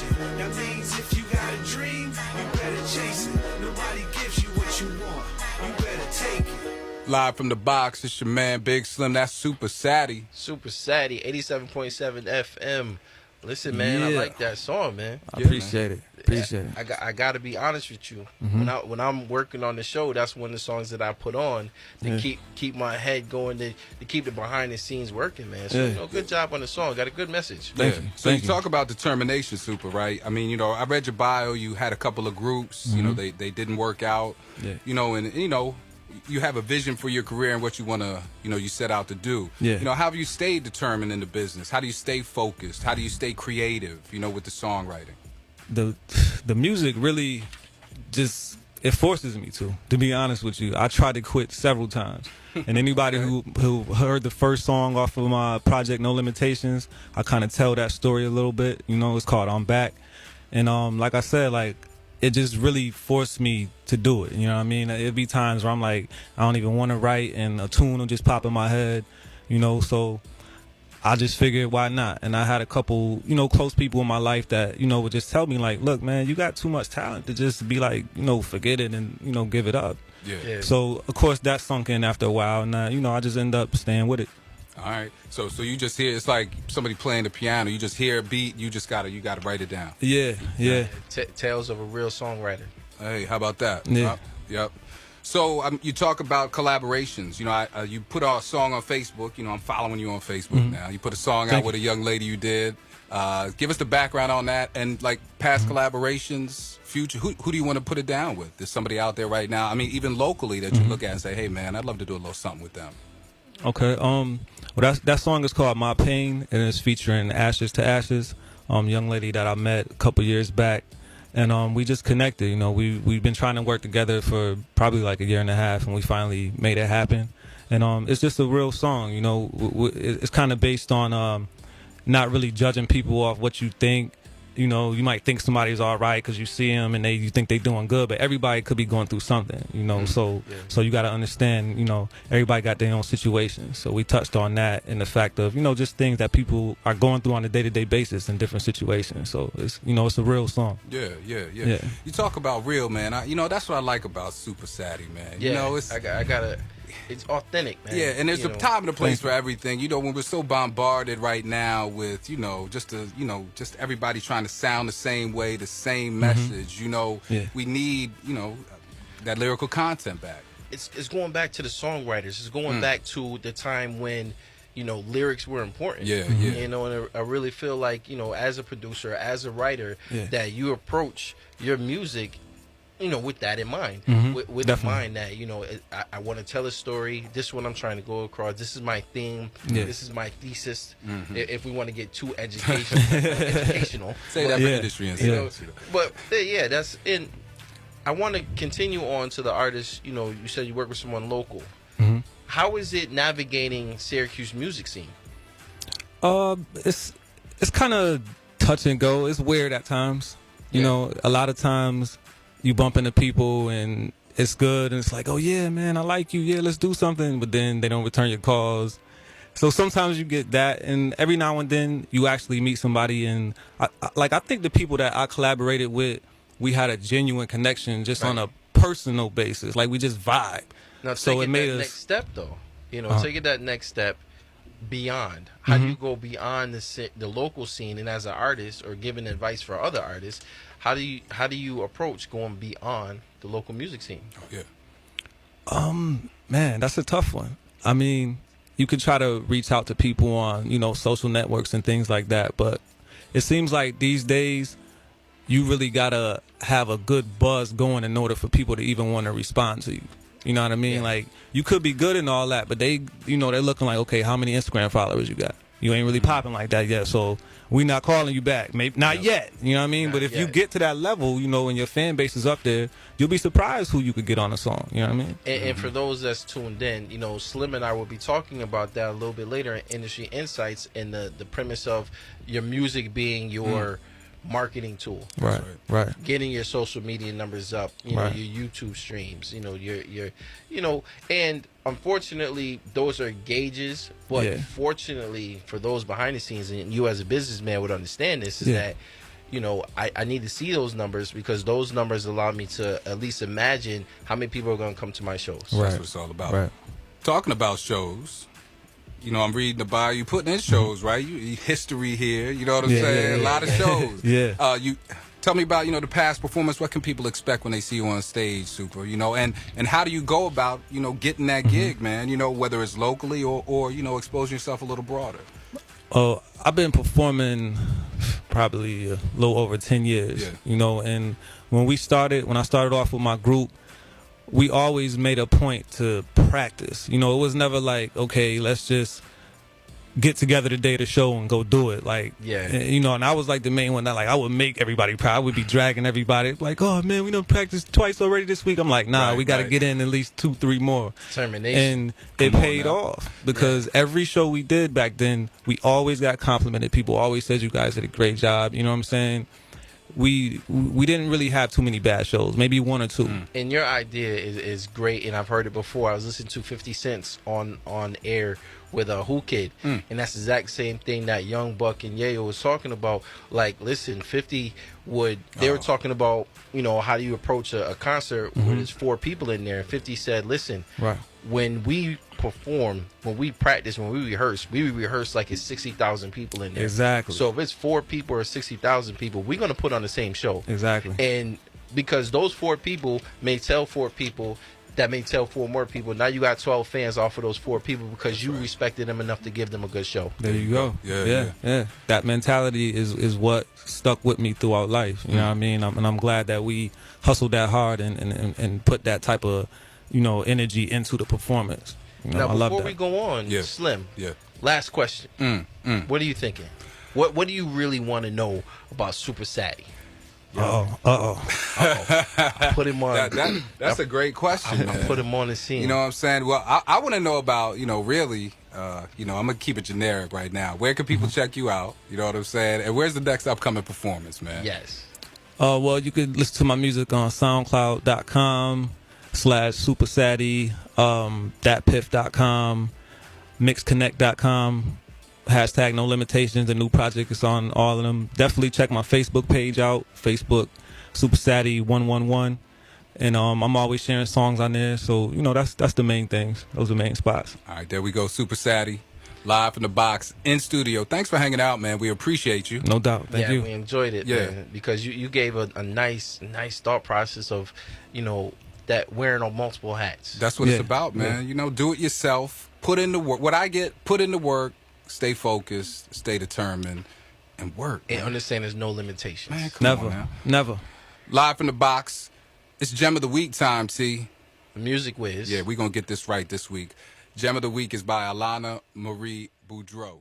motivation. That means if you got a dream, you better chase it. Nobody gives you what you want. You better take it. Live from the box, it's your man Big Slim. That's Supa Satty. Supa Satty, 87.7 FM. Listen, man, I like that song, man. I appreciate it. Appreciate it. I got to be honest with you. When I'm working on the show, that's one of the songs that I put on to keep my head going, to keep the behind the scenes working, man. So, good job on the song. Got a good message. Thank you. So you talk about determination, Supa, right? I mean, I read your bio. You had a couple of groups. They didn't work out. And you have a vision for your career and what you want to, you set out to do. How have you stayed determined in the business? How do you stay focused? How do you stay creative, with the songwriting? The music really just, it forces me to be honest with you. I tried to quit several times. And anybody who heard the first song off of my project, No Limitations, I kind of tell that story a little bit. It's called I'm Back. And like I said, it just really forced me to do it. You know what I mean? It'd be times where I'm like, I don't even want to write, and a tune will just pop in my head, so I just figured, why not? And I had a couple, close people in my life that, would just tell me, like, look, man, you got too much talent to just be like, forget it and, give it up. Yeah. So, of course, that sunk in after a while, and, I just end up staying with it. All right. So you just hear, it's like somebody playing the piano. You just hear a beat, you gotta write it down. Yeah. Tales of a real songwriter. Hey, how about that? Yeah. Yep. So you talk about collaborations. You put out a song on Facebook. I'm following you on Facebook now. You put a song out with a young lady you did. Give us the background on that and past collaborations, future. Who do you want to put it down with? There's somebody out there right now. I mean, even locally that you look at and say, hey man, I'd love to do a little something with them. Okay. Well, that song is called My Pain, and it's featuring Ashes to Ashes, young lady that I met a couple years back, and we just connected. We've been trying to work together for probably like a year and a half, and we finally made it happen. And it's just a real song. It's kind of based on not really judging people off what you think. You might think somebody's all right because you see them and you think they're doing good, but everybody could be going through something, So you got to understand, everybody got their own situation. So we touched on that and the fact of, just things that people are going through on a day-to-day basis in different situations. So it's, it's a real song. Yeah. You talk about real, man. That's what I like about Supa Satty, man. Yeah, it's authentic, man. Yeah, and there's a time and a place for everything. When we're so bombarded right now with, just everybody trying to sound the same way, the same message, we need, that lyrical content back. It's going back to the songwriters. It's going back to the time when, lyrics were important. Yeah. And I really feel like, as a producer, as a writer, that you approach your music with that in mind, with the mind that, I want to tell a story. This is what I'm trying to go across. This is my theme. This is my thesis. If we want to get too educational. Say that for industry and But that's in. I want to continue on to the artist. You said you work with someone local. How is it navigating Syracuse music scene? It's kind of touch and go. It's weird at times. A lot of times you bump into people and it's good and it's like, oh yeah, man, I like you. Yeah, let's do something. But then they don't return your calls. So sometimes you get that, and every now and then you actually meet somebody. And I think the people that I collaborated with, we had a genuine connection just on a personal basis. Like we just vibe. Now, so it made us next step though. Taking that next step beyond. How do you go beyond the local scene, and as an artist or giving advice for other artists? How do you approach going beyond the local music scene? Oh yeah. Man, that's a tough one. I mean, you could try to reach out to people on, social networks and things like that, but it seems like these days you really gotta have a good buzz going in order for people to even want to respond to you. You know what I mean? Like, you could be good and all that, but they, they're looking like, okay, how many Instagram followers you got? You ain't really popping like that yet, so we not calling you back. Maybe not yet. You know what I mean? But if you get to that level, and your fan base is up there, you'll be surprised who you could get on a song. You know what I mean? And for those that's tuned in, Slim and I will be talking about that a little bit later in Industry Insights, and the premise of your music being your marketing tool. Right. Getting your social media numbers up, your YouTube streams, and unfortunately those are gauges, but fortunately for those behind the scenes, and you as a businessman would understand this, is that, you know, I need to see those numbers because those numbers allow me to at least imagine how many people are going to come to my shows. That's what it's all about. Right. Talking about shows, you know, I'm reading the bio. You putting in shows, right? You history here. You know what I'm saying? A lot of shows. Yeah. You tell me about, you know, the past performance. What can people expect when they see you on stage, Supa? You know, and how do you go about, you know, getting that gig, man? You know, whether it's locally or you know, exposing yourself a little broader. Oh, I've been performing probably a little over 10 years. Yeah. You know, and when I started off with my group, we always made a point to practice. You know, it was never like, okay, let's just get together the day of the show and go do it. Like, you know, and I was like the main one that like I would make everybody proud. I would be dragging everybody like, oh man, we done practiced twice already this week. I'm like, nah, we got to get in at least 2-3 more. Determination. And it paid off because every show we did back then, we always got complimented. People always said you guys did a great job. You know what I'm saying? We didn't really have too many bad shows, maybe 1 or 2. And your idea is great, and I've heard it before. I was listening to 50 Cent on air with a Who Kid, and that's the exact same thing that Young Buck and Yayo was talking about. Like, listen, 50 they were talking about, you know, how do you approach a concert where there's 4 people in there, and 50 said, listen, when we perform, when we practice, when we rehearse like it's 60,000 people in there. Exactly. So if it's 4 people or 60,000 people, we're going to put on the same show. Exactly. And because those 4 people may tell 4 people that may tell 4 more people, now you got 12 fans off of those 4 people because you respected them enough to give them a good show. There you go. Yeah. That mentality is what stuck with me throughout life. You know what I mean? And I'm glad that we hustled that hard and put that type of, you know, energy into the performance. You know, now, before we go on, Slim, last question. What are you thinking? What do you really want to know about Supa Satty? Put him on. That's a great question, man. Put him on the scene. You know what I'm saying? Well, I want to know about, you know, really, you know, I'm going to keep it generic right now. Where can people check you out? You know what I'm saying? And where's the next upcoming performance, man? Yes. Well, you can listen to my music on SoundCloud.com/Supa Satty, thatpiff.com, mixconnect.com, # no limitations. The new project is on all of them. Definitely check my Facebook page out, Facebook Supa Satty 111, and I'm always sharing songs on there. So you know that's the main things. Those are the main spots. All right, there we go. Supa Satty, live from the box in studio. Thanks for hanging out, man. We appreciate you. No doubt. Thank you. We enjoyed it, man, because you gave a nice thought process of, you know, that wearing on multiple hats. That's what it's about, man. You know, do it yourself. Put in the work. What I get, put in the work. Stay focused, stay determined, and work. And understand there's no limitations. Man, come on now. Never. Live from the box. It's Gem of the Week time, T. The Music Wiz. Yeah, we're going to get this right this week. Gem of the Week is by Alana Marie Boudreau.